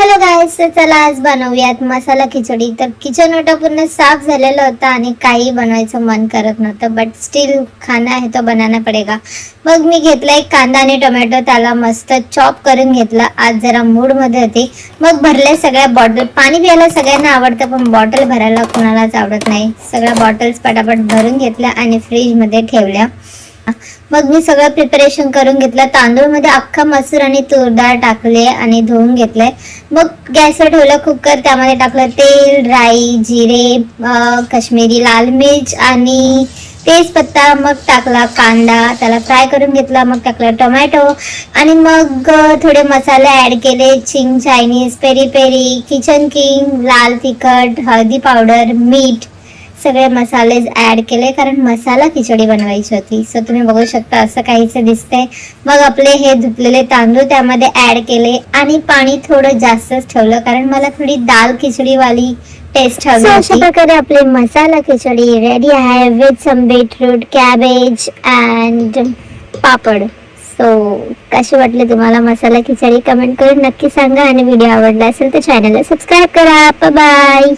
Hello गाईस, चला आज बनवूयात मसाला खिचडी। तर किचन ओटा पूर्ण साफ झालेला होता आणि काही बनवायचं मन करत नव्हतं, बट स्टिल खाना है तो बनाना पडेगा। मग मी घेतला एक कांदा आणि टोमॅटो, त्याला मस्त चॉप करून घेतला। आज जरा मूड मध्ये होती, मग भरले सगळ्या बॉटल। पाणी प्यायला सगळ्यांना आवडतं, पण बॉटल भरायला कोणालाच आवडत नाही। सगळ्या बॉटल्स पटापट भरून घेतल्या आणि फ्रीज मध्ये ठेवल्या। मग मी सगळं प्रिपरेशन करून घेतलं। तांदूळ मध्ये अख्खा मसूर आणि तूर डाळ टाकले आणि धुवून घेतले। मग गॅसवर ठेवलं कुकर, त्यामध्ये टाकलं तेल, राई, जिरे, काश्मीरी लाल मिर्च आणि तेजपत्ता। मग टाकला कांदा, त्याला फ्राय करून घेतला। मग टाकलं टोमॅटो आणि मग थोडे मसाले ऍड केले। Ching Chinese, peri peri, kitchen king, लाल तिखट, हळदी पावडर, मीठ, सगळे मसाले ऍड केले, कारण मसाला खिचडी बनवायची होती। सो तुम्ही बघू शकता असं काहीच दिसतंय। मग आपले हे धुतलेले तांदूळ त्यामध्ये ऍड केले आणि पाणी थोडं जास्तच ठेवलं, कारण मला थोडी दाल खिचडी वाली टेस्ट हवी होती। अशा प्रकारे आपली मसाला खिचडी रेडी आहे, with some beetroot, cabbage and papad. So कशी वाटली तुम्हाला मसाला खिचडी? कमेंट करून नक्की सांगा आणि व्हिडिओ आवडला असेल तर चॅनलला सबस्क्राईब करा। Bye bye.